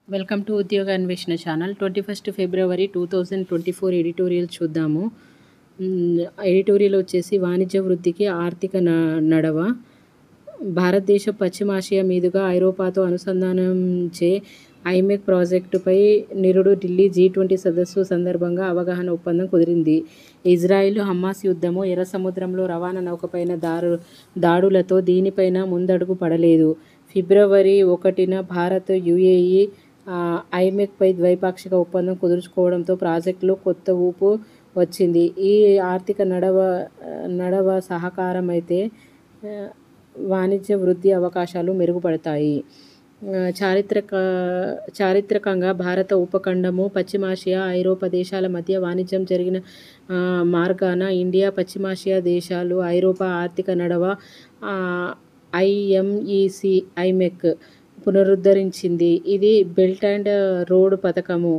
Welcome to ఉద్యోగ అన్వేషణ channel. 21 ఫిబ్రవరి 2024 editorial చూద్దాము. ఎడిటోరియల్ వచ్చేసి వాణిజ్య వృద్ధికి ఆర్థిక నడవ. భారతదేశ పశ్చిమాసియా మీదుగా ఐరోపాతో అనుసంధానించే ఐమెక్ ప్రాజెక్టుపై నిరుడు ఢిల్లీ G20 సదస్సు సందర్భంగా అవగాహన ఒప్పందం కుదిరింది. ఇజ్రాయిల్ హమాస్ యుద్ధము, ఎర్ర సముద్రంలో రవాణా నౌకపైన దాడులతో దీనిపైన ముందడుగు పడలేదు. ఫిబ్రవరి 1న భారత్, UAE ఐమెక్పై ద్వైపాక్షిక ఒప్పందం కుదుర్చుకోవడంతో ప్రాజెక్టులో కొత్త ఊపు వచ్చింది. ఈ ఆర్థిక నడవ సహకారమైతే వాణిజ్య వృద్ధి అవకాశాలు మెరుగుపడతాయి. చారిత్రకంగా భారత ఉపఖండము, పశ్చిమాసియా, ఐరోపా దేశాల మధ్య వాణిజ్యం జరిగిన మార్గాన ఇండియా, పశ్చిమాసియా దేశాలు, ఐరోపా ఆర్థిక నడవ IMEC ఐమెక్ పునరుద్ధరించింది. ఇది బెల్ట్ అండ్ రోడ్ పథకము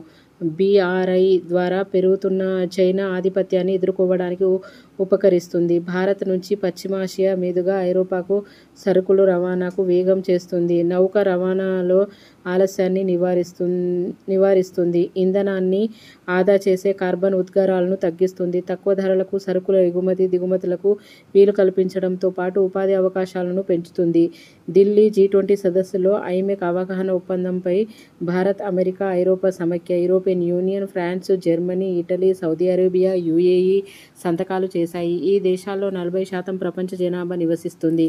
BRI ద్వారా పెరుగుతున్న చైనా ఆధిపత్యాన్ని ఎదుర్కోవడానికి ఉపకరిస్తుంది. భారత్ నుంచి పశ్చిమాసియా మీదుగా ఐరోపాకు సరుకుల రవాణాకు వేగం చేస్తుంది. నౌక రవాణాలో ఆలస్యాన్ని నివారిస్తుంది. ఇంధనాన్ని ఆదా చేసే కార్బన్ ఉద్గారాలను తగ్గిస్తుంది. తక్కువ ధరలకు సరుకుల ఎగుమతి దిగుమతులకు వీలు కల్పించడంతో పాటు ఉపాధి అవకాశాలను పెంచుతుంది. ఢిల్లీ G20 సదస్సులో ఐమెక్ అవగాహన ఒప్పందంపై భారత్, అమెరికా, ఐరోపా సమైక్య, European Union, France, Germany, Italy, Saudi Arabia, UAE సంతకాలు చేశాయి. ఈ దేశాల్లో 40% ప్రపంచ జనాభా నివసిస్తుంది.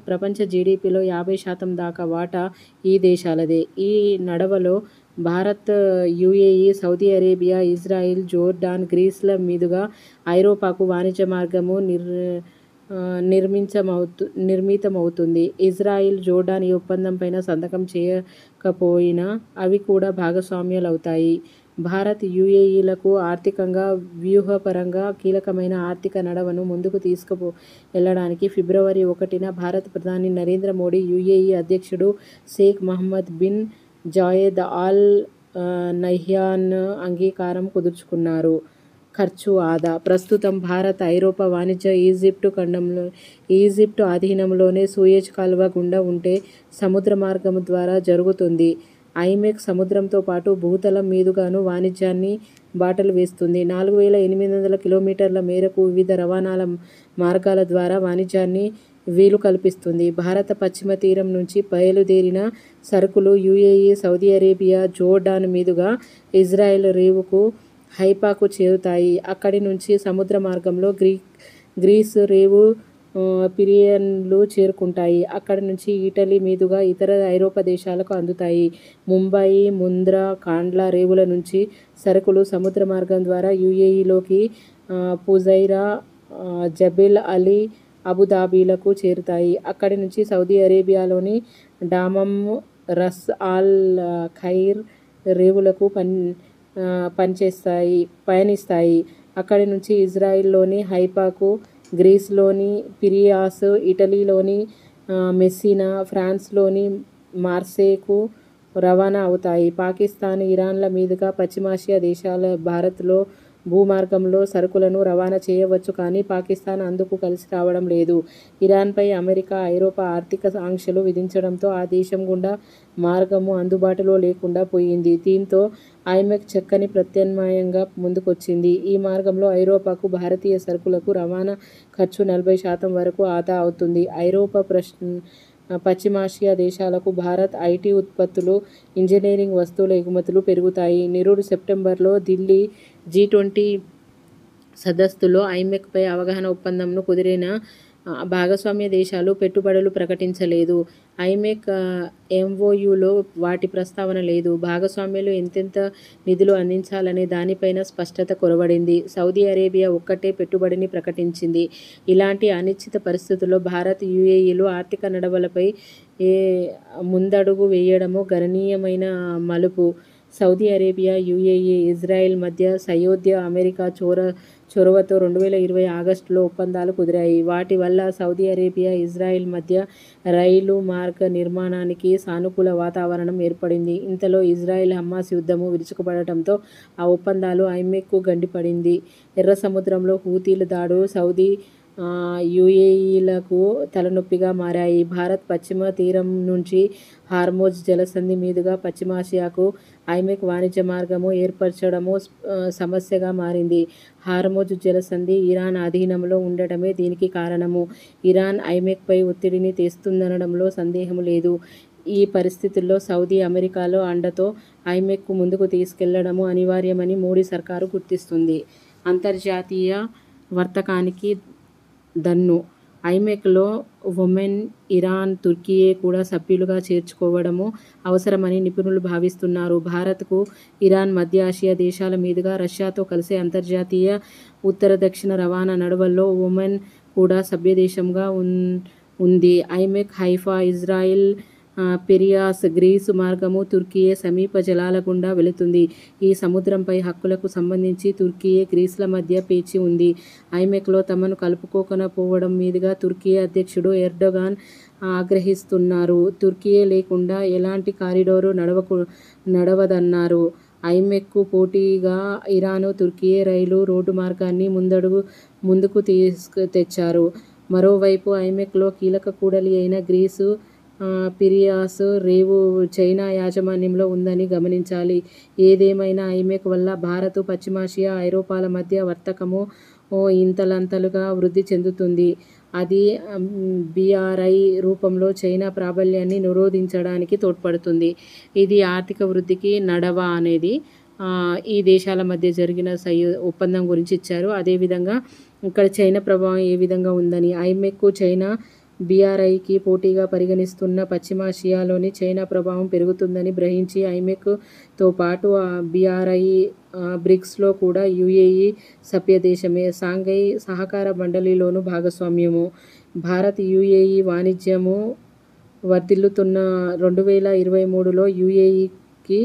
ప్రపంచ GDPలో 50% దాకా వాటా ఈ దేశాలదే. ఈ నడవలో Bharat, UAE, Saudi Arabia, Israel, Jordan, గ్రీస్ల మీదుగా ఐరోపాకు వాణిజ్య మార్గము నిర్మితమవుతుంది. ఇజ్రాయిల్, జోర్డాన్ ఈ ఒప్పందంపైన సంతకం చేయకపోయినా అవి కూడా భాగస్వామ్యాలవుతాయి. భారత్, UAEలకు ఆర్థికంగా, వ్యూహపరంగా కీలకమైన ఆర్థిక నడవను ముందుకు తీసుకువెళ్లడానికి ఫిబ్రవరి 1న భారత ప్రధాని నరేంద్ర మోదీ, UAE అధ్యక్షుడు Sheikh Mohammed bin Zayed Al Nahyan అంగీకారం కుదుర్చుకున్నారు. ఖర్చు ఆదా. ప్రస్తుతం భారత్, ఐరోపా వాణిజ్యం ఈజిప్టు ఆధీనంలోని సూయెజ్ కాలువ గుండా ఉండే సముద్ర మార్గము ద్వారా జరుగుతుంది. ఐమెక్ సముద్రంతో పాటు భూతలం మీదుగాను వాణిజ్యాన్ని బాటలు వేస్తుంది. 4800 కిలోమీటర్ల మేరకు వివిధ రవాణా మార్గాల ద్వారా వాణిజ్యాన్ని వీలు కల్పిస్తుంది. భారత పశ్చిమ తీరం నుంచి బయలుదేరిన సరుకులు UAE, సౌదీ అరేబియా, జోర్డాన్ మీదుగా ఇజ్రాయిల్ రేవుకు, హైఫాకు చేరుతాయి. అక్కడి నుంచి సముద్ర మార్గంలో గ్రీస్ రేవు, పిరియన్లు చేరుకుంటాయి. అక్కడి నుంచి ఇటలీ మీదుగా ఇతర ఐరోపా దేశాలకు అందుతాయి. ముంబాయి, ముంద్రా, కాండ్లా రేవుల నుంచి సరుకులు సముద్ర మార్గం ద్వారా UAEలోకి ఫుజైరా, జబెల్ అలీ, అబుదాబిలకు చేరుతాయి. అక్కడి నుంచి సౌదీ అరేబియాలోని డామమ్, రస్ ఆల్ ఖైర్ రేవులకు పయనిస్తాయి. అక్కడి నుంచి ఇజ్రాయిల్లోని హైఫాకు, గ్రీస్లోని పిరియాస్, ఇటలీలోని మెస్సినా, ఫ్రాన్స్లోని మార్సేకు రవాణా అవుతాయి. పాకిస్తాన్, ఇరాన్ల మీదుగా పశ్చిమాసియా దేశాల భారత్లో భూమార్గంలో సరుకులను రవాణా చేయవచ్చు. కానీ పాకిస్తాన్ అందుకు కలిసి రావడం లేదు. ఇరాన్పై అమెరికా, ఐరోపా ఆర్థిక ఆంక్షలు విధించడంతో ఆ దేశం గుండా మార్గము అందుబాటులో లేకుండా పోయింది. దీంతో ఐమెక్ చక్కని ప్రత్యామ్నాయంగా ముందుకొచ్చింది. ఈ మార్గంలో ఐరోపాకు భారతీయ సరుకులకు రవాణా ఖర్చు 40% వరకు ఆదా అవుతుంది. ఐరోపా, పశ్చిమాసియా దేశాలకు భారత్ IT ఉత్పత్తులు, ఇంజనీరింగ్ వస్తువుల ఎగుమతులు పెరుగుతాయి. నిరుడు సెప్టెంబర్లో ఢిల్లీ G20 సదస్సులో ఐమెక్పై అవగాహన ఒప్పందంను కుదిరిన భాగస్వామ్య దేశాలు పెట్టుబడులు ప్రకటించలేదు. ఐమెక్ MOUలో వాటి ప్రస్తావన లేదు. భాగస్వామ్యాలు ఎంతెంత నిధులు అందించాలనే దానిపైన స్పష్టత కొరవడింది. సౌదీ అరేబియా ఒక్కటే పెట్టుబడిని ప్రకటించింది. ఇలాంటి అనిశ్చిత పరిస్థితుల్లో భారత్, UAEలు ఆర్థిక నడవలపై ముందడుగు వేయడము గణనీయమైన మలుపు. సౌదీ అరేబియా, UAE, ఇజ్రాయిల్ మధ్య సయోధ్య అమెరికా చొరవతో 2020 ఆగస్టులో ఒప్పందాలు కుదిరాయి. వాటి వల్ల సౌదీ అరేబియా, ఇజ్రాయిల్ మధ్య రైలు మార్గ నిర్మాణానికి సానుకూల వాతావరణం ఏర్పడింది. ఇంతలో ఇజ్రాయిల్ హమాస్ యుద్ధము విరుచుకుపడటంతో ఆ ఒప్పందాలు ఐమెక్కు గండిపడింది. ఎర్ర సముద్రంలో హూతీల దాడులు, సౌదీ యుఏఈలకు తలనొప్పిగా మారాయి. భారత్ పశ్చిమ తీరం నుంచి హార్మోజ్ జలసంధి మీదుగా పశ్చిమాసియాకు ఐమెక్ వాణిజ్య మార్గము ఏర్పరచడము సమస్యగా మారింది. హార్మోజ్ జలసంధి ఇరాన్ అధీనంలో ఉండటమే దీనికి కారణము. ఇరాన్ ఐమెక్పై ఒత్తిడిని తెస్తుందనడంలో సందేహం లేదు. ఈ పరిస్థితుల్లో సౌదీ, అమెరికాలో అండతో ఐమెక్కు ముందుకు తీసుకెళ్లడము అనివార్యమని మోడీ సర్కారు గుర్తిస్తుంది. అంతర్జాతీయ వర్తకానికి దన్ను ఐమెక్లో ఒమెన్, ఇరాన్, తుర్కియే కూడా సభ్యులుగా చేర్చుకోవడము అవసరమని నిపుణులు భావిస్తున్నారు. భారత్కు ఇరాన్, మధ్య ఆసియా దేశాల మీదుగా రష్యాతో కలిసి అంతర్జాతీయ ఉత్తర దక్షిణ రవాణా నడువల్లో ఒమెన్ కూడా సభ్యదేశంగా ఉంది. ఐమెక్ హైఫా, ఇజ్రాయిల్, పెరియాస్, గ్రీసు మార్గము తుర్కియే సమీప జలాల గుండా వెళుతుంది. ఈ సముద్రంపై హక్కులకు సంబంధించి తుర్కియే, గ్రీసుల మధ్య పేచీ ఉంది. ఐమెక్లో తమను కలుపుకోకపోవడం మీదుగా తుర్కియే అధ్యక్షుడు ఎర్డోగాన్ ఆగ్రహిస్తున్నారు. తుర్కియే లేకుండా ఎలాంటి కారిడారు నడవదన్నారు. ఐమెక్కు పోటీగా ఇరాను, తుర్కియే రైలు, రోడ్డు మార్గాన్ని ముందుకు తెచ్చారు. మరోవైపు ఐమెక్లో కీలక కూడలి అయిన గ్రీసు, పిరియాస్ రేవు చైనా యాజమాన్యంలో ఉందని గమనించాలి. ఏదేమైనా ఐమెక్ వల్ల భారత్, పశ్చిమాసియా, ఐరోపాల మధ్య వర్తకము ఇంతలంతలుగా వృద్ధి చెందుతుంది. అది బిఆర్ఐ రూపంలో చైనా ప్రాబల్యాన్ని నిరోధించడానికి తోడ్పడుతుంది. ఇది ఆర్థిక వృద్ధికి నడవ అనేది ఈ దేశాల మధ్య జరిగిన ఒప్పందం గురించి ఇచ్చారు. అదేవిధంగా ఇక్కడ చైనా ప్రభావం ఏ విధంగా ఉందని, ఐమెక్ చైనా బిఆర్ఐకి పోటీగా పరిగణిస్తున్న పశ్చిమాసియాలోని చైనా ప్రభావం పెరుగుతుందని గ్రహించి ఐమెక్తో పాటు బిఆర్ఐ, బ్రిక్స్లో కూడా యుఏఈ సభ్యదేశమే. షాంఘై సహకార మండలిలోనూ భాగస్వామ్యము. భారత్ యుఏఈ వాణిజ్యము వర్ధిల్లుతున్న 2023లో యుఏఈకి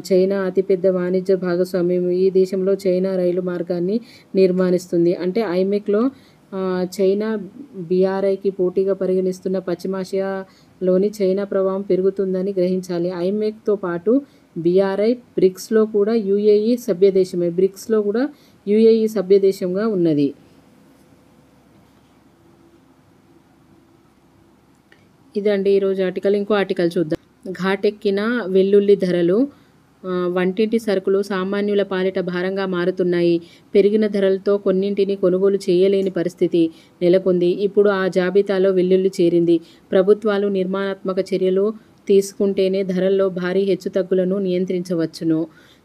చైనా అతిపెద్ద వాణిజ్య భాగస్వామ్యం. ఈ దేశంలో చైనా రైలు మార్గాన్ని నిర్మాణిస్తుంది. అంటే ఐమెక్లో చైనా బిఆర్ఐకి పోటీగా పరిగణిస్తున్న పశ్చిమాసియాలోని చైనా ప్రభావం పెరుగుతుందని గ్రహించాలి. ఐమెక్తో పాటు బిఆర్ఐ, బ్రిక్స్లో కూడా యుఏఈ సభ్యదేశమే. బ్రిక్స్లో కూడా యుఏఈ సభ్యదేశంగా ఉన్నది. ఇదండి ఈరోజు ఆర్టికల్. ఇంకో ఆర్టికల్ చూద్దాం. ఘాటెక్కిన వెల్లుల్లి ధరలు. వంటింటి సరుకులు సామాన్యుల పాలిట భారంగా మారుతున్నాయి. పెరిగిన ధరలతో కొన్నింటిని కొనుగోలు చేయలేని పరిస్థితి నెలకొంది. ఇప్పుడు ఆ జాబితాలో వెల్లుల్లి చేరింది. ప్రభుత్వాలు నిర్మాణాత్మక చర్యలు తీసుకుంటేనే ధరల్లో భారీ హెచ్చుతగ్గులను నియంత్రించవచ్చును.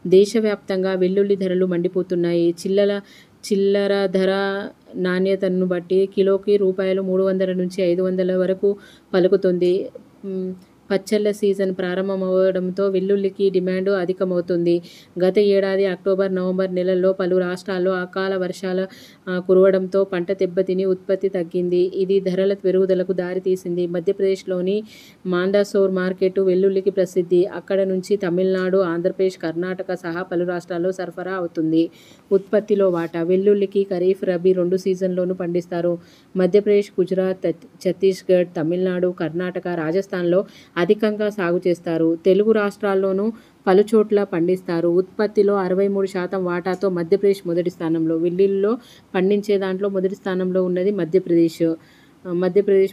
దేశవ్యాప్తంగా వెల్లుల్లి ధరలు మండిపోతున్నాయి. చిల్లర ధర నాణ్యతను బట్టి కిలోకి రూపాయలు 300 నుంచి 500 వరకు పలుకుతుంది. పచ్చళ్ల సీజన్ ప్రారంభమవడంతో వెల్లుల్లికి డిమాండ్ అధికమవుతుంది. గత ఏడాది అక్టోబర్, నవంబర్ నెలల్లో పలు రాష్ట్రాల్లో అకాల వర్షాలు కురవడంతో పంట దెబ్బతిని ఉత్పత్తి తగ్గింది. ఇది ధరల పెరుగుదలకు దారితీసింది. మధ్యప్రదేశ్లోని మాందసౌర్ మార్కెట్ వెల్లుల్లికి ప్రసిద్ధి. అక్కడ నుంచి తమిళనాడు, ఆంధ్రప్రదేశ్, కర్ణాటక సహా పలు రాష్ట్రాల్లో సరఫరా అవుతుంది. ఉత్పత్తిలో వాటా. వెల్లుల్లికి ఖరీఫ్, రబీ 2 సీజన్లోనూ పండిస్తారు. మధ్యప్రదేశ్, గుజరాత్, ఛత్తీస్గఢ్, తమిళనాడు, కర్ణాటక, రాజస్థాన్లో అధికంగా సాగు చేస్తారు. తెలుగు రాష్ట్రాల్లోనూ పలుచోట్ల పండిస్తారు. ఉత్పత్తిలో 63% వాటాతో మధ్యప్రదేశ్ మొదటి స్థానంలో. వెల్లుల్లిలో పండించే దాంట్లో మొదటి స్థానంలో ఉన్నది మధ్యప్రదేశ్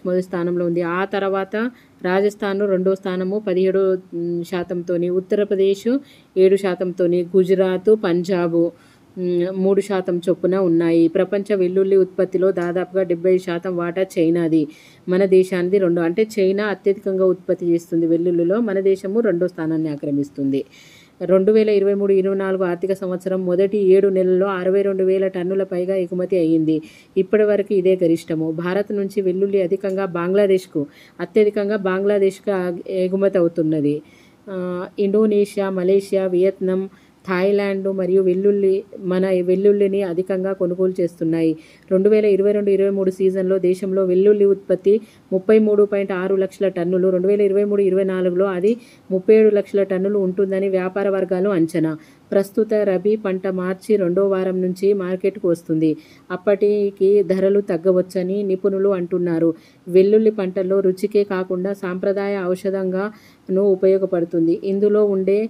మొదటి స్థానంలో ఉంది. ఆ తర్వాత రాజస్థాన్ రెండో స్థానము 17%తోని, ఉత్తరప్రదేశ్ 7%తోని, గుజరాత్, పంజాబ్ 3% చొప్పున ఉన్నాయి. ప్రపంచ వెల్లుల్లి ఉత్పత్తిలో దాదాపుగా 75% వాటా చైనాది. మన దేశానిది 2. అంటే చైనా అత్యధికంగా ఉత్పత్తి చేస్తుంది వెల్లుల్లిలో. మన దేశము 2వ స్థానాన్ని ఆక్రమిస్తుంది. 2023-24 ఆర్థిక సంవత్సరం మొదటి 7 నెలల్లో 62,000 టన్నుల పైగా ఎగుమతి అయ్యింది. ఇప్పటి వరకు ఇదే గరిష్టము. భారత్ నుంచి వెల్లుల్లి అత్యధికంగా బంగ్లాదేశ్కు ఎగుమతి అవుతున్నది. ఇండోనేషియా, మలేషియా, వియత్నాం, థాయిలాండ్ మరియు మన వెల్లుల్లిని అధికంగా కొనుగోలు చేస్తున్నాయి. 2022-23 సీజన్లో దేశంలో వెల్లుల్లి ఉత్పత్తి 33.6 లక్షల టన్నులు. 2023-24లో అది 37 లక్షల టన్నులు ఉంటుందని వ్యాపార వర్గాలు అంచనా. ప్రస్తుత రబీ పంట మార్చి 2వ వారం నుంచి మార్కెట్కు వస్తుంది. అప్పటికి ధరలు తగ్గవచ్చని నిపుణులు అంటున్నారు. వెల్లుల్లి పంటలో రుచికే కాకుండా సాంప్రదాయ ఔషధంగానూ ఉపయోగపడుతుంది. ఇందులో ఉండే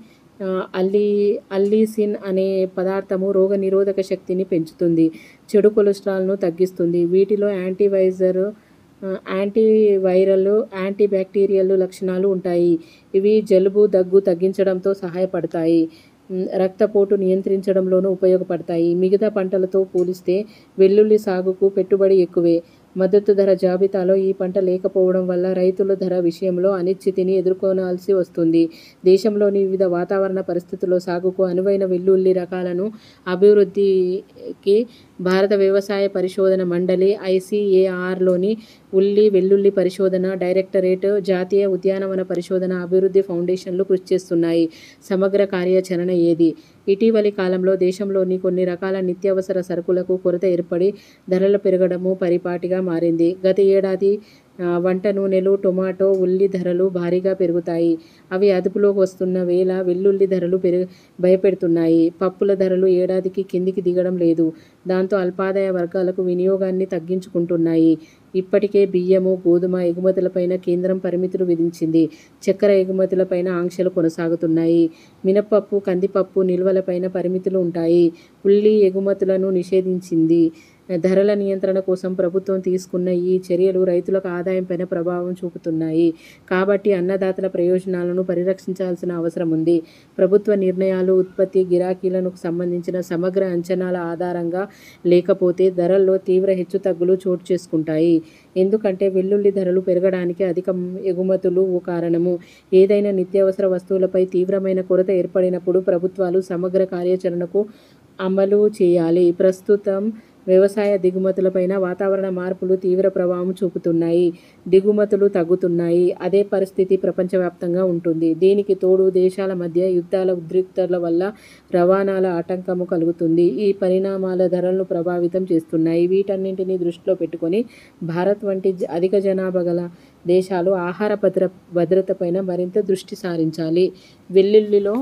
అల్లీ అల్లీసిన్ అనే పదార్థము రోగనిరోధక శక్తిని పెంచుతుంది, చెడు కొలెస్ట్రాల్ను తగ్గిస్తుంది. వీటిలో యాంటీవైరల్, యాంటీబ్యాక్టీరియల్ లక్షణాలు ఉంటాయి. ఇవి జలుబు, దగ్గు తగ్గించడంతో సహాయపడతాయి. రక్తపోటు నియంత్రించడంలోనూ ఉపయోగపడతాయి. మిగతా పంటలతో పోలిస్తే వెల్లుల్లి సాగుకు పెట్టుబడి ఎక్కువే. మద్దతు ధర జాబితాలో ఈ పంట లేకపోవడం వల్ల రైతుల ధర విషయంలో అనిశ్చితిని ఎదుర్కొనాల్సి వస్తుంది. దేశంలోని వివిధ వాతావరణ పరిస్థితుల్లో సాగుకు అనువైన వెల్లుల్లి రకాలను అభివృద్ధికి భారత వ్యవసాయ పరిశోధన మండలి (ICAR)లోని ఉల్లి, వెల్లుల్లి పరిశోధన డైరెక్టరేట్, జాతీయ ఉద్యానవన పరిశోధన అభివృద్ధి ఫౌండేషన్లు కృషి చేస్తున్నాయి. సమగ్ర కార్యాచరణ ఏది? ఇటీవలి కాలంలో దేశంలోని కొన్ని రకాల నిత్యావసర సరుకులకు కొరత ఏర్పడి ధరలు పెరగడము పరిపాటిగా మారింది. గత ఏడాది వంట నూనెలు, టొమాటో, ఉల్లి ధరలు భారీగా పెరుగుతాయి. అవి అదుపులోకి వస్తున్న వేళ వెల్లుల్లి ధరలు భయపెడుతున్నాయి. పప్పుల ధరలు ఏడాదికి కిందికి దిగడం లేదు. దాంతో అల్పాదాయ వర్గాలకు వినియోగాన్ని తగ్గించుకుంటున్నాయి. ఇప్పటికే బియ్యము, గోధుమ ఎగుమతులపైన కేంద్రం పరిమితులు విధించింది. చక్కెర ఎగుమతులపైన ఆంక్షలు కొనసాగుతున్నాయి. మినపప్పు, కందిపప్పు నిల్వలపైన పరిమితులు ఉంటాయి. ఉల్లి ఎగుమతులను నిషేధించింది. ధరల నియంత్రణ కోసం ప్రభుత్వం తీసుకున్న ఈ చర్యలు రైతులకు ఆదాయంపైన ప్రభావం చూపుతున్నాయి. కాబట్టి అన్నదాతల ప్రయోజనాలను పరిరక్షించాల్సిన అవసరం ఉంది. ప్రభుత్వ నిర్ణయాలు ఉత్పత్తి, గిరాకీలకు సంబంధించిన సమగ్ర అంచనాల ఆధారంగా లేకపోతే ధరల్లో తీవ్ర హెచ్చుతగ్గులు చోటు చేసుకుంటాయి. ఎందుకంటే వెల్లుల్లి ధరలు పెరగడానికి అధిక ఎగుమతులు ఓ కారణము. ఏదైనా నిత్యావసర వస్తువులపై తీవ్రమైన కొరత ఏర్పడినప్పుడు ప్రభుత్వాలు సమగ్ర కార్యాచరణకు అమలు చేయాలి. ప్రస్తుతం వ్యవసాయ దిగుమతులపైన వాతావరణ మార్పులు తీవ్ర ప్రభావం చూపుతున్నాయి. దిగుమతులు తగ్గుతున్నాయి. అదే పరిస్థితి ప్రపంచవ్యాప్తంగా ఉంటుంది. దీనికి తోడు దేశాల మధ్య యుద్ధాల ఉద్రిక్తతల వల్ల రవాణాల ఆటంకము కలుగుతుంది. ఈ పరిణామాల ధరలను ప్రభావితం చేస్తున్నాయి. వీటన్నింటినీ దృష్టిలో పెట్టుకొని భారత్ వంటి అధిక జనాభా గల దేశాలు ఆహార భద్రతపైన మరింత దృష్టి సారించాలి. వెల్లుల్లిలో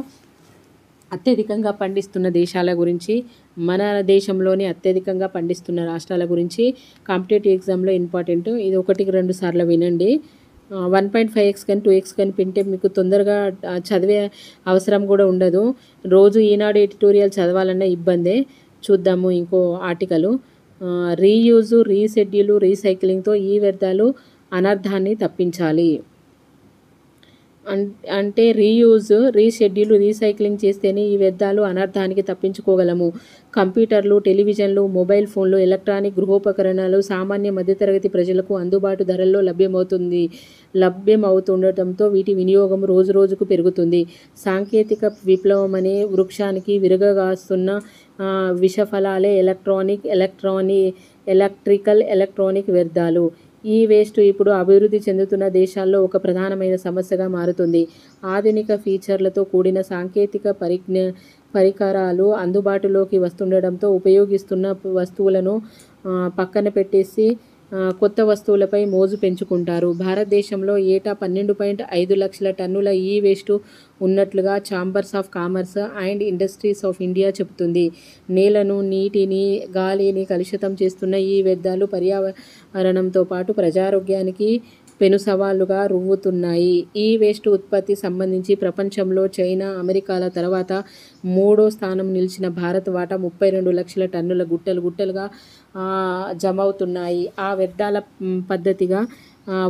అత్యధికంగా పండిస్తున్న దేశాల గురించి, మన దేశంలోని అత్యధికంగా పండిస్తున్న రాష్ట్రాల గురించి కాంపిటేటివ్ ఎగ్జామ్లో ఇంపార్టెంట్. ఇది 1-2 సార్లు వినండి. 1.5x కానీ 2x కానీ వింటే మీకు తొందరగా చదివే అవసరం కూడా ఉండదు. రోజు ఈనాడు ఎడిటోరియల్ చదవాలన్న ఇబ్బందే. చూద్దాము ఇంకో ఆర్టికలు. రీయూజ్, రీషెడ్యూల్, రీసైక్లింగ్తో ఈ వ్యర్థాలు అనర్థాన్ని తప్పించాలి. అంటే రీయూజ్, రీషెడ్యూల్, రీసైక్లింగ్ చేస్తేనే ఈ వ్యర్థాలు అనర్థానికి తప్పించుకోగలము. కంప్యూటర్లు, టెలివిజన్లు, మొబైల్ ఫోన్లు, ఎలక్ట్రానిక్ గృహోపకరణాలు సామాన్య మధ్యతరగతి ప్రజలకు అందుబాటు ధరల్లో లభ్యమవుతుండటంతో వీటి వినియోగం రోజురోజుకు పెరుగుతుంది. సాంకేతిక విప్లవం అనే వృక్షానికి విరగగాస్తున్న విషఫలాలే ఎలక్ట్రికల్ వ్యర్థాలు. ఈ వేస్ట్ ఇప్పుడు అభివృద్ధి చెందుతున్న దేశాల్లో ఒక ప్రధానమైన సమస్యగా మారుతుంది. ఆధునిక ఫీచర్లతో కూడిన సాంకేతిక పరికరాలు అందుబాటులోకి వస్తుండటంతో ఉపయోగిస్తున్న వస్తువులను పక్కన పెట్టేసి కొత్త వస్తువులపై మోజు పెంచుకుంటారు. భారతదేశంలో ఏటా 12.5 లక్షల టన్నుల ఈ వేస్ట్ ఉన్నట్లుగా chambers of commerce and industries of India చెబుతుంది. నేలను, నీటిని, గాలిని కలుషితం చేస్తున్న ఈ వ్యర్థాలు పర్యావరణంతో పాటు ప్రజారోగ్యానికి పెను సవాళ్లుగా రువ్వుతున్నాయి. ఈ వేస్ట్ ఉత్పత్తి సంబంధించి ప్రపంచంలో చైనా, అమెరికాల తర్వాత 3వ స్థానం నిలిచిన భారత్ వాటా 32 లక్షల టన్నుల గుట్టలుగా జమవుతున్నాయి. ఆ వ్యర్థాల పద్ధతిగా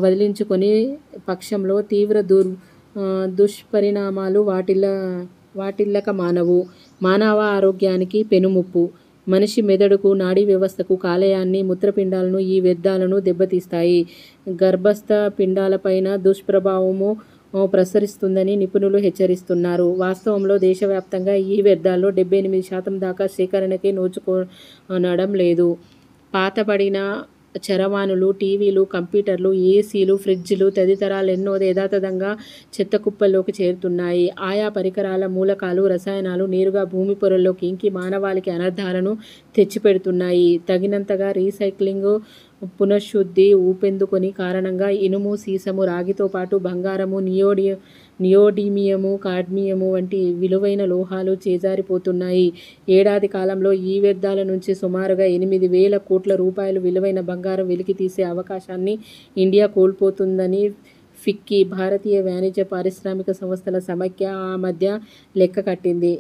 వదిలించుకొని పక్షంలో తీవ్ర దుష్పరిణామాలు వాటిల్లక మానవు. మానవ ఆరోగ్యానికి పెనుముప్పు. మనిషి మెదడుకు, నాడీ వ్యవస్థకు, కాలేయాన్ని, మూత్రపిండాలను ఈ వ్యర్థాలను దెబ్బతీస్తాయి. గర్భస్థ పిండాలపైన దుష్ప్రభావము ప్రసరిస్తుందని నిపుణులు హెచ్చరిస్తున్నారు. వాస్తవంలో దేశవ్యాప్తంగా ఈ వ్యర్థాల్లో 78% దాకా సేకరణకే నోచుకొనడం లేదు. పాతబడిన చరవాణులు, టీవీలు, కంప్యూటర్లు, ఏసీలు, ఫ్రిడ్జ్లు తదితరాలెన్నో యథాతథంగా చెత్తకుప్పల్లోకి చేరుతున్నాయి. ఆయా పరికరాల మూలకాలు, రసాయనాలు నేరుగా భూమి పొరల్లోకి ఇంకి మానవాళికి అనర్థాలను తెచ్చిపెడుతున్నాయి. తగినంతగా రీసైక్లింగ్, పునఃశుద్ధి ఊపందుకోని కారణంగా ఇనుము, సీసము, రాగితో పాటు బంగారము, నియోడిమియము, కాడ్మియము వంటి విలువైన లోహాలు చేజారిపోతున్నాయి. ఏడాది కాలంలో ఈ వ్యర్థాల నుంచి సుమారుగా 8,000 కోట్ల రూపాయలు విలువైన బంగారం వెలికితీసే అవకాశాన్ని ఇండియా కోల్పోతుందని ఫిక్కీ, భారతీయ వాణిజ్య పారిశ్రామిక సంస్థల సమైక్య ఆ మధ్య లెక్క కట్టింది.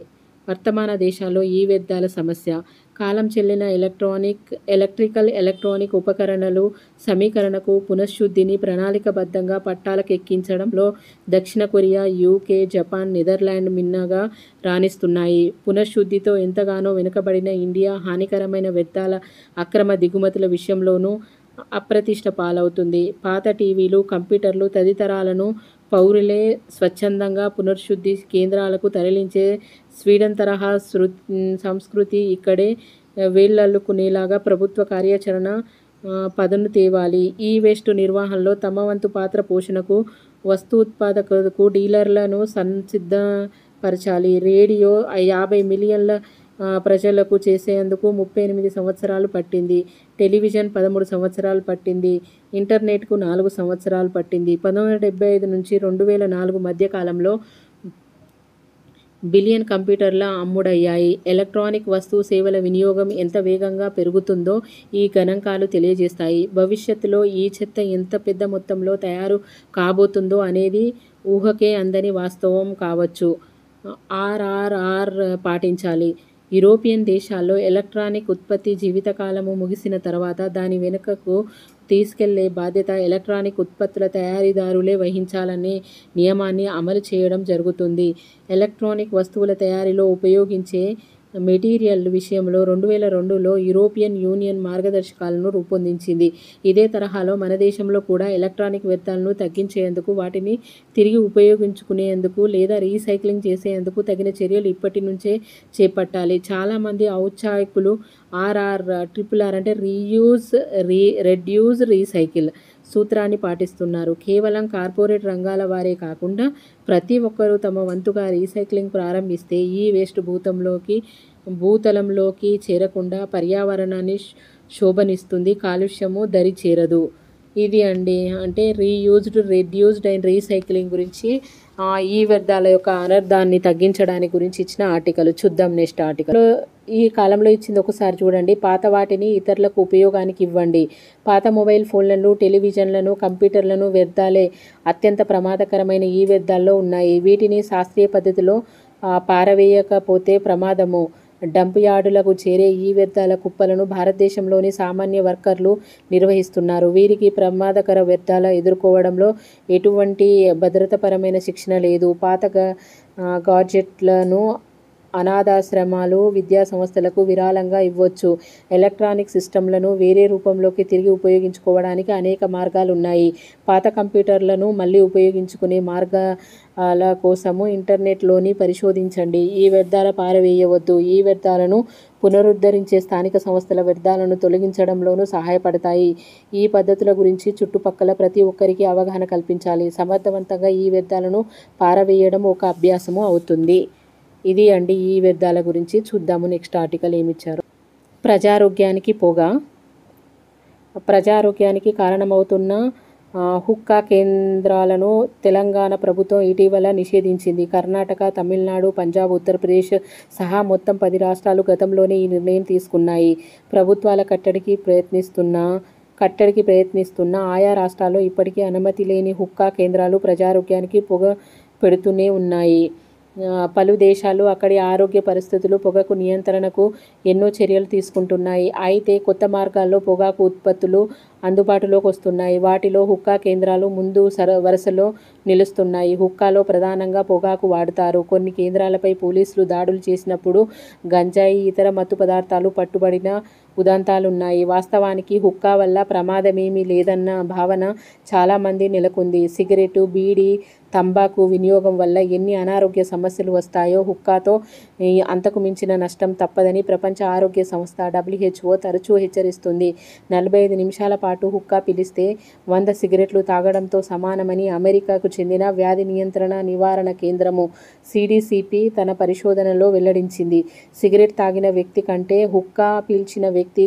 వర్తమాన దేశాల్లో ఈ వ్యర్థాల సమస్య. కాలం చెల్లిన ఎలక్ట్రికల్ ఉపకరణలు సమీకరణకు పునఃశుద్ధిని ప్రణాళికబద్ధంగా పట్టాలకెక్కించడంలో దక్షిణ కొరియా, యూకే, జపాన్, నెదర్లాండ్ మిన్నగా రాణిస్తున్నాయి. పునఃశుద్ధితో ఎంతగానో వెనుకబడిన ఇండియా హానికరమైన వ్యర్థాల అక్రమ దిగుమతుల విషయంలోనూ అప్రతిష్ట పాలవుతుంది. పాత టీవీలు, కంప్యూటర్లు తదితరాలను పౌరులే స్వచ్ఛందంగా పునఃశుద్ధి కేంద్రాలకు తరలించే స్వీడన్ తరహా సంస్కృతి ఇక్కడే వేళ్లల్లుకునేలాగా ప్రభుత్వ కార్యాచరణ పదును తేవాలి. ఈ వేస్ట్ నిర్వహణలో తమ వంతు పాత్ర పోషణకు వస్తూత్పాదకులకు డీలర్లను సంసిద్ధపరచాలి. రేడియో 50 మిలియన్ల ప్రజలకు చేసేందుకు 38 సంవత్సరాలు పట్టింది. టెలివిజన్ 13 సంవత్సరాలు పట్టింది. ఇంటర్నెట్కు 4 సంవత్సరాలు పట్టింది. 1975 నుంచి 2004 మధ్య కాలంలో బిలియన్ కంప్యూటర్ల అమ్ముడయ్యాయి. ఎలక్ట్రానిక్ వస్తు సేవల వినియోగం ఎంత వేగంగా పెరుగుతుందో ఈ గణాంకాలు తెలియజేస్తాయి. భవిష్యత్తులో ఈ చెత్త ఎంత పెద్ద మొత్తంలో తయారు కాబోతుందో అనేది ఊహకే అందని వాస్తవం కావచ్చు. ఆర్ఆర్ఆర్ పాటించాలి. యూరోపియన్ దేశాల్లో ఎలక్ట్రానిక్ ఉత్పత్తి జీవితకాలము ముగిసిన తర్వాత దాని వెనుకకు తీసుకెళ్లే బాధ్యత ఎలక్ట్రానిక్ ఉత్పత్తుల తయారీదారులే వహించాలనే నియమాన్ని అమలు చేయడం జరుగుతుంది. ఎలక్ట్రానిక్ వస్తువుల తయారీలో ఉపయోగించే మెటీరియల్ విషయంలో 2002లో యూరోపియన్ యూనియన్ మార్గదర్శకాలను రూపొందించింది. ఇదే తరహాలో మన దేశంలో కూడా ఎలక్ట్రానిక్ వ్యర్థాలను తగ్గించేందుకు, వాటిని తిరిగి ఉపయోగించుకునేందుకు లేదా రీసైక్లింగ్ చేసేందుకు తగిన చర్యలు ఇప్పటి నుంచే చేపట్టాలి. చాలామంది ఔత్సాహికులు RR అంటే రీయూజ్, రెడ్యూస్, రీసైకిల్ సూత్రాన్ని పాటిస్తున్నారు. కేవలం కార్పొరేట్ రంగాల వారే కాకుండా ప్రతి ఒక్కరూ తమ వంతుగా రీసైక్లింగ్ ప్రారంభిస్తే ఈ వేస్ట్ భూతలంలోకి చేరకుండా పర్యావరణాన్ని శోభనిస్తుంది, కాలుష్యము దరి చేరదు. ఇది అండి అంటే రీయూజ్డ్, రెడ్యూస్డ్ అండ్ రీసైక్లింగ్ గురించి ఈ వ్యర్థాల యొక్క అనర్థాన్ని తగ్గించడానికి గురించి ఇచ్చిన ఆర్టికల్. చూద్దాం నెక్స్ట్ ఆర్టికల్. ఈ కాలంలో ఇచ్చింది ఒకసారి చూడండి. పాత వాటిని ఇతరులకు ఉపయోగానికి ఇవ్వండి. పాత మొబైల్ ఫోన్లను, టెలివిజన్లను, కంప్యూటర్లను వ్యర్థాలే. అత్యంత ప్రమాదకరమైన ఈ వ్యర్థాల్లో ఉన్నాయి. వీటిని శాస్త్రీయ పద్ధతిలో పారవేయకపోతే ప్రమాదము. డంప్ యార్డులకు చేరే ఈ వ్యర్థాల కుప్పలను భారతదేశంలోని సామాన్య వర్కర్లు నిర్వహిస్తున్నారు. వీరికి ప్రమాదకర వ్యర్థాల ఎదుర్కోవడంలో ఎటువంటి భద్రతాపరమైన శిక్షణ లేదు. పాత గాడ్జెట్లను అనాథాశ్రమాలు, విద్యా సంస్థలకు విరాళంగా ఇవ్వొచ్చు. ఎలక్ట్రానిక్ సిస్టంలను వేరే రూపంలోకి తిరిగి ఉపయోగించుకోవడానికి అనేక మార్గాలున్నాయి. పాత కంప్యూటర్లను మళ్ళీ ఉపయోగించుకునే మార్గాల కోసము ఇంటర్నెట్లోని పరిశోధించండి. ఈ వ్యర్థాల పారవేయవద్దు. ఈ వ్యర్థాలను పునరుద్ధరించే స్థానిక సంస్థల వ్యర్థాలను తొలగించడంలోనూ సహాయపడతాయి. ఈ పద్ధతుల గురించి చుట్టుపక్కల ప్రతి ఒక్కరికి అవగాహన కల్పించాలి. సమర్థవంతంగా ఈ వ్యర్థాలను పారవేయడం ఒక అభ్యాసము అవుతుంది. ఇది అండి ఈ వ్యర్థాల గురించి. చూద్దాము నెక్స్ట్ ఆర్టికల్ ఏమిచ్చారు. ప్రజారోగ్యానికి పొగ. ప్రజారోగ్యానికి కారణమవుతున్న హుక్కా కేంద్రాలను తెలంగాణ ప్రభుత్వం ఇటీవల నిషేధించింది. కర్ణాటక, తమిళనాడు, పంజాబ్, ఉత్తరప్రదేశ్ సహా మొత్తం 10 రాష్ట్రాలు గతంలోనే ఈ నిర్ణయం తీసుకున్నాయి. ప్రభుత్వాల కట్టడికి ప్రయత్నిస్తున్న ఆయా రాష్ట్రాల్లో ఇప్పటికీ అనుమతి లేని హుక్కా కేంద్రాలు ప్రజారోగ్యానికి పొగ పెడుతూనే ఉన్నాయి. పలు దేశాలు అక్కడి ఆరోగ్య పరిస్థితులు, పొగకు నియంత్రణకు ఎన్నో చర్యలు తీసుకుంటున్నాయి. అయితే కొత్త మార్గాల్లో పొగాకు ఉత్పత్తులు అందుబాటులోకి వస్తున్నాయి. వాటిలో హుక్కా కేంద్రాలు ముందు వరుసలో నిలుస్తున్నాయి. హుక్కాలో ప్రధానంగా పొగాకు వాడుతారు. కొన్ని కేంద్రాలపై పోలీసులు దాడులు చేసినప్పుడు గంజాయి, ఇతర మత్తు పదార్థాలు పట్టుబడిన ఉదంతాలున్నాయి. వాస్తవానికి హుక్కా వల్ల ప్రమాదమేమీ లేదన్న భావన చాలామంది నెలకొంది. సిగరెట్, బీడీ, తంబాకు వినియోగం వల్ల ఎన్ని అనారోగ్య సమస్యలు వస్తాయో హుక్కాతో అంతకు మించిన నష్టం తప్పదని ప్రపంచ ఆరోగ్య సంస్థ WHO తరచూ హెచ్చరిస్తుంది. 45 నిమిషాల పాటు హుక్కా పీలిస్తే 100 సిగరెట్లు తాగడంతో సమానమని అమెరికాకు చెందిన వ్యాధి నియంత్రణ నివారణ కేంద్రము CDCP తన పరిశోధనలో వెల్లడించింది. సిగరెట్ తాగిన వ్యక్తి కంటే హుక్కా పీల్చిన వ్యక్తి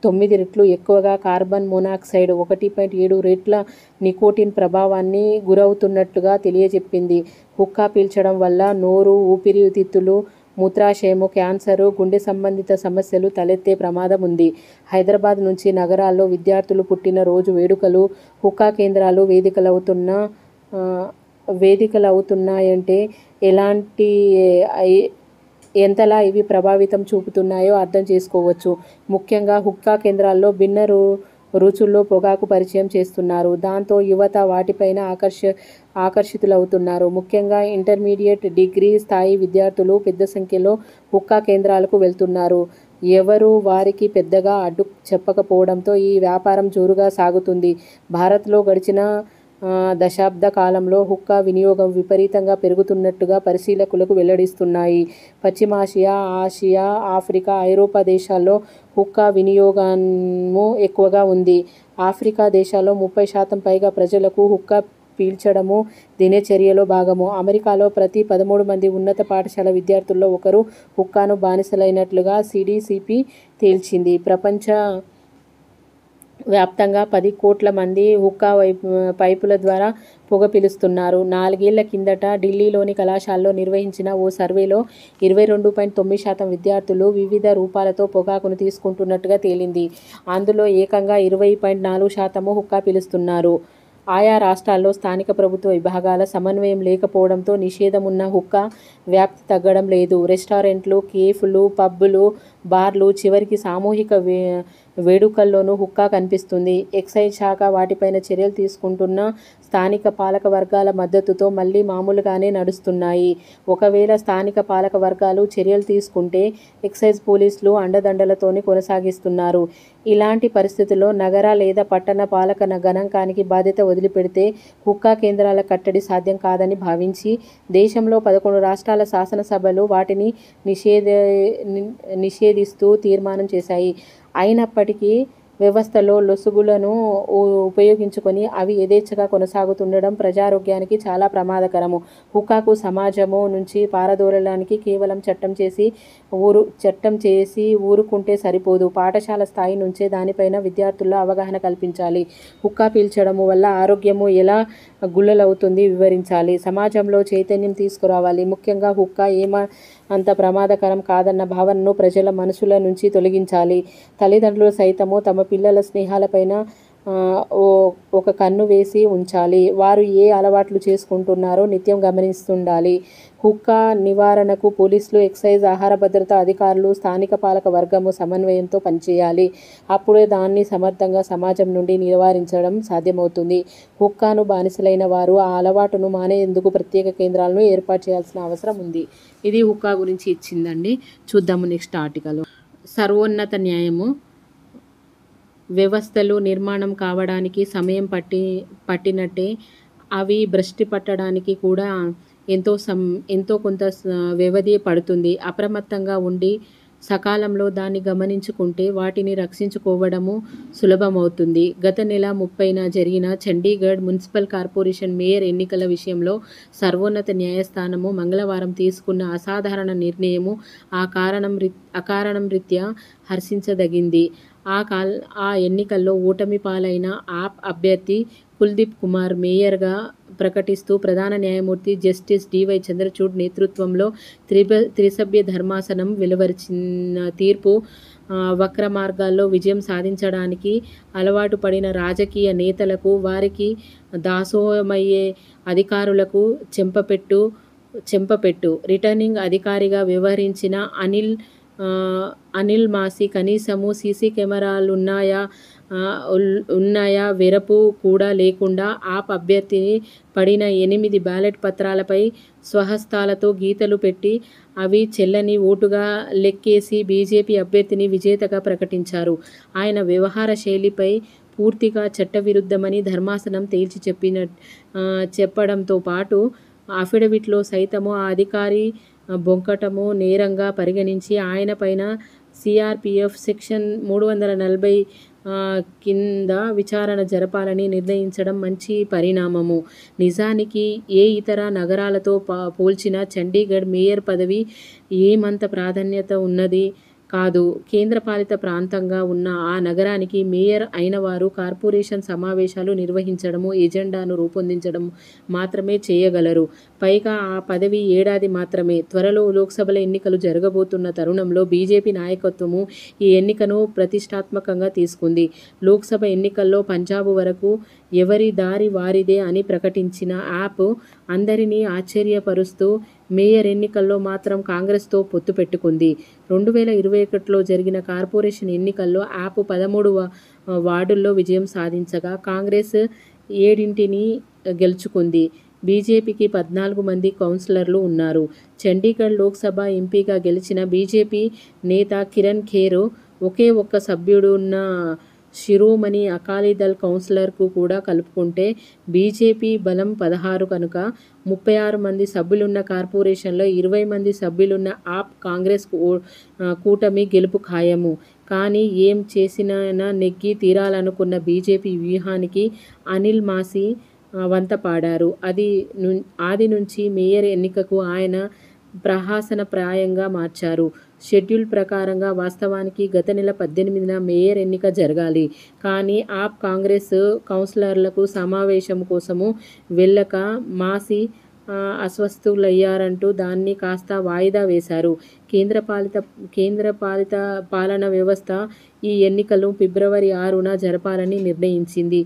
9 రెట్లు ఎక్కువగా కార్బన్ మోనాక్సైడ్, 1.7 రెట్ల నికోటిన్ ప్రభావాన్ని గురవుతున్నట్లుగా తెలియజెప్పింది. హుక్కా పీల్చడం వల్ల నోరు, ఊపిరితిత్తులు, మూత్రాశయము, క్యాన్సరు, గుండె సంబంధిత సమస్యలు తలెత్తే ప్రమాదం ఉంది. హైదరాబాద్ నుంచి నగరాల్లో విద్యార్థులు పుట్టిన రోజు వేడుకలు హుక్కా కేంద్రాలు వేదికలవుతున్నాయంటే ఎంతలా ఇవి ప్రభావితం చూపుతున్నాయో అర్థం చేసుకోవచ్చు. ముఖ్యంగా హుక్కా కేంద్రాల్లో భిన్న రుచుల్లో పొగాకు పరిచయం చేస్తున్నారు. దాంతో యువత వాటిపైన ఆకర్షితులవుతున్నారు. ముఖ్యంగా ఇంటర్మీడియట్, డిగ్రీ స్థాయి విద్యార్థులు పెద్ద సంఖ్యలో హుక్కా కేంద్రాలకు వెళ్తున్నారు. ఎవరూ వారికి పెద్దగా అడ్డు చెప్పకపోవడంతో ఈ వ్యాపారం జోరుగా సాగుతుంది. భారత్లో గడిచిన దశాబ్ద కాలంలో హుక్కా వినియోగం విపరీతంగా పెరుగుతున్నట్టుగా పరిశీలకులకు వెల్లడిస్తున్నాయి. పశ్చిమాసియా, ఆసియా, ఆఫ్రికా, ఐరోపా దేశాల్లో హుక్కా వినియోగము ఎక్కువగా ఉంది. ఆఫ్రికా దేశాల్లో 30% పైగా ప్రజలకు హుక్కా పీల్చడము దినచర్యలో భాగము. అమెరికాలో ప్రతి 13 మంది ఉన్నత పాఠశాల విద్యార్థుల్లో ఒకరు హుక్కాను బానిసలైనట్లుగా సిడిసిపి తేల్చింది. ప్రపంచ వ్యాప్తంగా 10 కోట్ల మంది హుక్కా పైపుల ద్వారా పొగ పీలుస్తున్నారు. 4 ఏళ్ల కిందట ఢిల్లీలోని కళాశాలలో నిర్వహించిన ఓ సర్వేలో 22.9% విద్యార్థులు వివిధ రూపాలతో పొగాకును తీసుకుంటున్నట్టుగా తేలింది. అందులో ఏకంగా 20.4% హుక్కా పీలుస్తున్నారు. ఆయా రాష్ట్రాల్లో స్థానిక ప్రభుత్వ విభాగాల సమన్వయం లేకపోవడంతో నిషేధమున్న హుక్కా వ్యాప్తి తగ్గడం లేదు. రెస్టారెంట్లు, కేఫ్లు, పబ్బులు, బార్లు, చివరికి సామూహిక వేడుకల్లోనూ హుక్కా కనిపిస్తుంది. ఎక్సైజ్ శాఖ వాటిపైన చర్యలు తీసుకుంటున్నా స్థానిక పాలక వర్గాల మద్దతుతో మళ్లీ మామూలుగానే నడుస్తున్నాయి. ఒకవేళ స్థానిక పాలక వర్గాలు చర్యలు తీసుకుంటే ఎక్సైజ్ పోలీసులు అండదండలతోనే కొనసాగిస్తున్నారు. ఇలాంటి పరిస్థితుల్లో నగర లేదా పట్టణ పాలక గణాంకానికి బాధ్యత వదిలిపెడితే హుక్కా కేంద్రాల కట్టడి సాధ్యం కాదని భావించి దేశంలో 11 రాష్ట్రాల శాసనసభలు వాటిని నిషేధిస్తూ తీర్మానం చేశాయి. అయినప్పటికీ వ్యవస్థలో లొసుగులను ఉపయోగించుకొని అవి యథేచ్ఛగా కొనసాగుతుండడం ప్రజారోగ్యానికి చాలా ప్రమాదకరము. హుక్కాకు సమాజము నుంచి పారదోలడానికి కేవలం చట్టం చేసి ఊరుకుంటే సరిపోదు. పాఠశాల స్థాయి నుంచే దానిపైన విద్యార్థుల్లో అవగాహన కల్పించాలి. హుక్కా పీల్చడము వల్ల ఆరోగ్యము ఎలా గుల్లలవుతుంది వివరించాలి. సమాజంలో చైతన్యం తీసుకురావాలి. ముఖ్యంగా హుక్కా అంత ప్రమాదకరం కాదన్న భావనను ప్రజల మనసుల నుంచి తొలగించాలి. తల్లిదండ్రులు సైతము తమ పిల్లల స్నేహాలపైన ఒక కన్ను వేసి ఉంచాలి. వారు ఏ అలవాట్లు చేసుకుంటున్నారో నిత్యం గమనిస్తుండాలి. హుక్కా నివారణకు పోలీసులు, ఎక్సైజ్, ఆహార భద్రతా అధికారులు, స్థానిక పాలక వర్గము సమన్వయంతో పనిచేయాలి. అప్పుడే దాన్ని సమర్థంగా సమాజం నుండి నివారించడం సాధ్యమవుతుంది. హుక్కాను బానిసలైన వారు ఆ అలవాటును మానేందుకు ప్రత్యేక కేంద్రాలను ఏర్పాటు చేయాల్సిన అవసరం ఉంది. ఇది హుక్కా గురించి ఇచ్చిందండి. చూద్దాము నెక్స్ట్ ఆర్టికల్. సర్వోన్నత న్యాయము వ్యవస్థలు నిర్మాణం కావడానికి సమయం పట్టినట్టే అవి భ్రష్టు పట్టడానికి కూడా ఎంతో కొంత వ్యవధి పడుతుంది. అప్రమత్తంగా ఉండి సకాలంలో దాన్ని గమనించుకుంటే వాటిని రక్షించుకోవడము సులభమవుతుంది. గత నెల 30న జరిగిన చండీగఢ్ మున్సిపల్ కార్పొరేషన్ మేయర్ ఎన్నికల విషయంలో సర్వోన్నత న్యాయస్థానము మంగళవారం తీసుకున్న అసాధారణ నిర్ణయము అకారణం రీత్యా హర్షించదగింది. ఆ ఎన్నికల్లో ఓటమి పాలైన ఆప్ అభ్యర్థి కుల్దీప్ కుమార్ మేయర్గా ప్రకటిస్తూ ప్రధాన న్యాయమూర్తి జస్టిస్ డి.వై. చంద్రచూడ్ నేతృత్వంలో త్రిసభ్య ధర్మాసనం వెలువరించిన తీర్పు వక్ర మార్గాల్లో విజయం సాధించడానికి అలవాటు పడిన రాజకీయ నేతలకు, వారికి దాసోహమయ్యే అధికారులకు చెంపపెట్టు. రిటర్నింగ్ అధికారిగా వ్యవహరించిన అనిల్ మాసి కనీసము సీసీ కెమెరాలున్నాయా వెరపు కూడా లేకుండా ఆప్ అభ్యర్థిని పడిన 8 బ్యాలెట్ పత్రాలపై స్వహస్తాలతో గీతలు పెట్టి అవి చెల్లని ఓటుగా లెక్కేసి బీజేపీ అభ్యర్థిని విజేతగా ప్రకటించారు. ఆయన వ్యవహార శైలిపై పూర్తిగా చట్టవిరుద్ధమని ధర్మాసనం తేల్చి చెప్పడంతో పాటు అఫిడవిట్లో సైతము ఆ అధికారి బొంకటము నేరంగా పరిగణించి ఆయన పైన సిఆర్పిఎఫ్ సెక్షన్ 340 కింద విచారణ జరపాలని నిర్ణయించడం మంచి పరిణామము. నిజానికి ఏ ఇతర నగరాలతో పోల్చినా చండీగఢ్ మేయర్ పదవి ఏమంత ప్రాధాన్యత ఉన్నది కాదు. కేంద్రపాలిత ప్రాంతంగా ఉన్న ఆ నగరానికి మేయర్ అయినవారు కార్పొరేషన్ సమావేశాలు నిర్వహించడము, ఎజెండాను రూపొందించడం మాత్రమే చేయగలరు. పైగా ఆ పదవి ఏడాది మాత్రమే. త్వరలో లోక్సభల ఎన్నికలు జరగబోతున్న తరుణంలో బీజేపీ నాయకత్వము ఈ ఎన్నికను ప్రతిష్టాత్మకంగా తీసుకుంది. లోక్సభ ఎన్నికల్లో పంజాబ్ వరకు ఎవరి దారి వారిదే అని ప్రకటించిన ఆప్ అందరినీ ఆశ్చర్యపరుస్తూ మేయర్ ఎన్నికల్లో మాత్రం కాంగ్రెస్తో పొత్తు పెట్టుకుంది. 2021లో జరిగిన కార్పొరేషన్ ఎన్నికల్లో ఆప్ 13 వార్డుల్లో విజయం సాధించగా కాంగ్రెస్ 7ని గెలుచుకుంది. బీజేపీకి 14 మంది కౌన్సిలర్లు ఉన్నారు. చండీగఢ్ లోక్సభ ఎంపీగా గెలిచిన బీజేపీ నేత కిరణ్ ఖేర్ ఒకే ఒక్క సభ్యుడున్న శిరోమణి అకాలీదళ్ కౌన్సిలర్కు కూడా కలుపుకుంటే బీజేపీ బలం 16 కనుక 36 మంది సభ్యులున్న కార్పొరేషన్లో 20 మంది సభ్యులున్న ఆప్ కాంగ్రెస్ కూటమి గెలుపు ఖాయము. కానీ ఏం చేసినా నెగ్గి తీరాలనుకున్న బీజేపీ వ్యూహానికి అనిల్ మాసి వంత పాడారు. ఆది నుంచి మేయర్ ఎన్నికకు ఆయన ప్రహసనప్రాయంగా మార్చారు. షెడ్యూల్ ప్రకారంగా వాస్తవానికి గత నెల 18న మేయర్ ఎన్నిక జరగాలి. కానీ ఆప్ కాంగ్రెస్ కౌన్సిలర్లకు సమావేశం కోసము వెళ్ళక మాసి అస్వస్థులయ్యారంటూ దాన్ని కాస్త వాయిదా వేశారు. కేంద్రపాలిత పాలనా వ్యవస్థ ఈ ఎన్నికలు ఫిబ్రవరి 6న జరపాలని నిర్ణయించింది.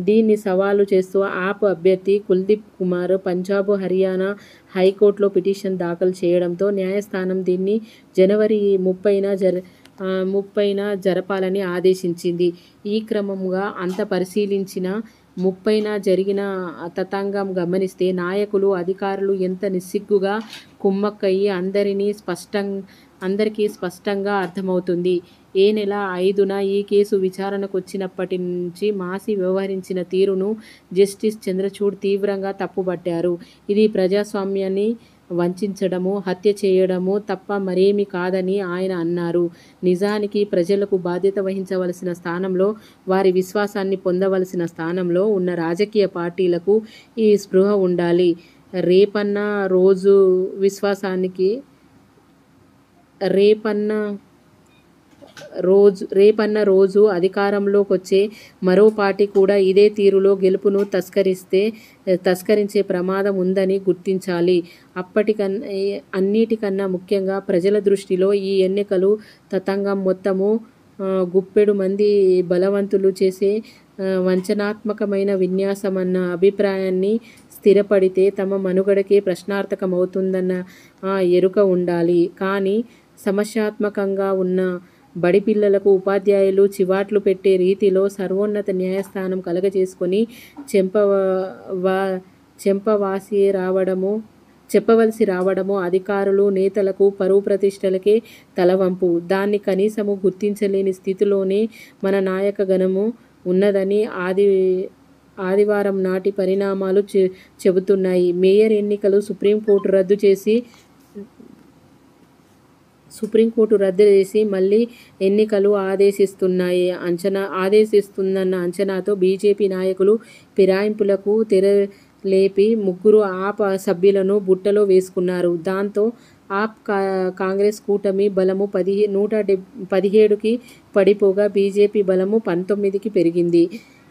దీన్ని సవాలు చేస్తూ ఆప్ అభ్యర్థి కుల్దీప్ కుమార్ పంజాబ్, హర్యానా హైకోర్టులో పిటిషన్ దాఖలు చేయడంతో న్యాయస్థానం దీన్ని జనవరి 30న జరపాలని ఆదేశించింది. ఈ క్రమంగా అంతా పరిశీలించిన 30న జరిగిన తతంగం గమనిస్తే నాయకులు, అధికారులు ఎంత నిస్సిగ్గుగా కుమ్మక్కయి అందరికీ స్పష్టంగా అర్థమవుతుంది. నెల 5న ఈ కేసు విచారణకొచ్చినప్పటి నుంచి మాసి వ్యవహరించిన తీరును జస్టిస్ చంద్రచూడ్ తీవ్రంగా తప్పుబట్టారు. ఇది ప్రజాస్వామ్యాన్ని వంచడము, హత్య చేయడము తప్ప మరేమీ కాదని ఆయన అన్నారు. నిజానికి ప్రజలకు బాధ్యత వహించవలసిన స్థానంలో, వారి విశ్వాసాన్ని పొందవలసిన స్థానంలో ఉన్న రాజకీయ పార్టీలకు ఈ స్పృహ ఉండాలి. రేపన్న రోజు అధికారంలోకొచ్చే మరో పార్టీ కూడా ఇదే తీరులో గెలుపును తస్కరించే ప్రమాదం ఉందని గుర్తించాలి. అన్నిటికన్నా ముఖ్యంగా ప్రజల దృష్టిలో ఈ ఎన్నికలు తతంగం మొత్తము గుప్పెడు మంది బలవంతులు చేసే వంచనాత్మకమైన విన్యాసమన్న అభిప్రాయాన్ని స్థిరపడితే తమ మనుగడకే ప్రశ్నార్థకమవుతుందన్న ఎరుక ఉండాలి. కానీ సమస్యాత్మకంగా ఉన్న బడిపిల్లలకు ఉపాధ్యాయులు చివాట్లు పెట్టే రీతిలో సర్వోన్నత న్యాయస్థానం కలగజేసుకొని చెప్పవలసి రావడము అధికారులు, నేతలకు పరువు ప్రతిష్టలకే తలవంపు. దాన్ని కనీసము గుర్తించలేని స్థితిలోనే మన నాయకగణము ఉన్నదని ఆదివారం నాటి పరిణామాలు చెబుతున్నాయి. మేయర్ ఎన్నికలు సుప్రీంకోర్టు రద్దు చేసి మళ్లీ ఎన్నికలు ఆదేశిస్తుందన్న అంచనాతో బీజేపీ నాయకులు ఫిరాయింపులకు తెరలేపి 3 ఆప్ సభ్యులను బుట్టలో వేసుకున్నారు. దాంతో ఆప్ కాంగ్రెస్ కూటమి బలము 117కి పడిపోగా బీజేపీ బలము 19కి పెరిగింది.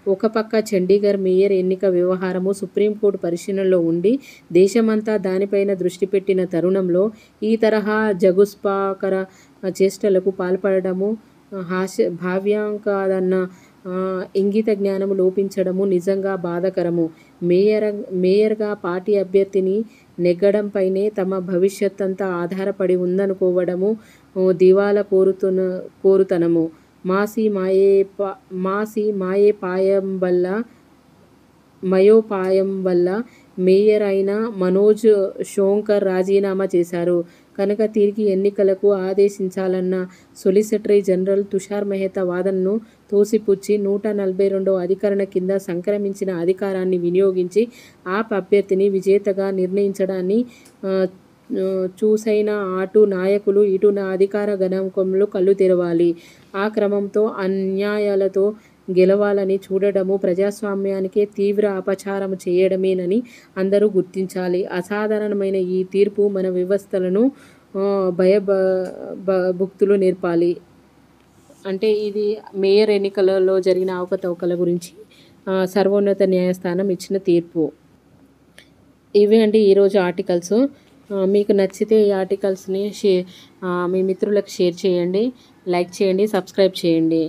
ఒక పక్క చండీగఢ్ మేయర్ ఎన్నిక వ్యవహారము సుప్రీంకోర్టు పరిశీలనలో ఉండి దేశమంతా దానిపైన దృష్టి పెట్టిన తరుణంలో ఈ తరహా జగుత్సాకర చేష్టలకు పాల్పడడము భావ్యంకాదన్న ఇంగిత జ్ఞానము లోపించడము నిజంగా బాధాకరము. మేయర్గా పార్టీ అభ్యర్థిని నెగ్గడంపైనే తమ భవిష్యత్తంతా ఆధారపడి ఉందనుకోవడము దివాలా కోరుతనము. మాసి మయోపాయం వల్ల మేయర్ అయిన మనోజ్ శోంకర్ రాజీనామా చేశారు కనుక తిరిగి ఎన్నికలకు ఆదేశించాలన్న సొలిసిటర్ జనరల్ తుషార్ మెహతా వాదనను తోసిపుచ్చి 142వ అధికరణ కింద సంక్రమించిన అధికారాన్ని వినియోగించి ఆప్ అభ్యర్థిని విజేతగా నిర్ణయించడాన్ని చూసైన అటు నాయకులు, ఇటు అధికార గణాంకంలో కళ్ళు తెరవాలి. ఆ క్రమంతో అన్యాయాలతో గెలవాలని చూడడము ప్రజాస్వామ్యానికే తీవ్ర అపచారము చేయడమేనని అందరూ గుర్తించాలి. అసాధారణమైన ఈ తీర్పు మన వ్యవస్థలను భయ భుక్తులు నేర్పాలి. అంటే ఇది మేయర్ ఎన్నికలలో జరిగిన అవకతవకల గురించి సర్వోన్నత న్యాయస్థానం ఇచ్చిన తీర్పు. ఇవే అండి ఈరోజు ఆర్టికల్స్. మీకు నచ్చితే ఈ ఆర్టికల్స్ని మీ మిత్రులకు షేర్ చేయండి, లైక్ చేయండి, సబ్స్క్రైబ్ చేయండి.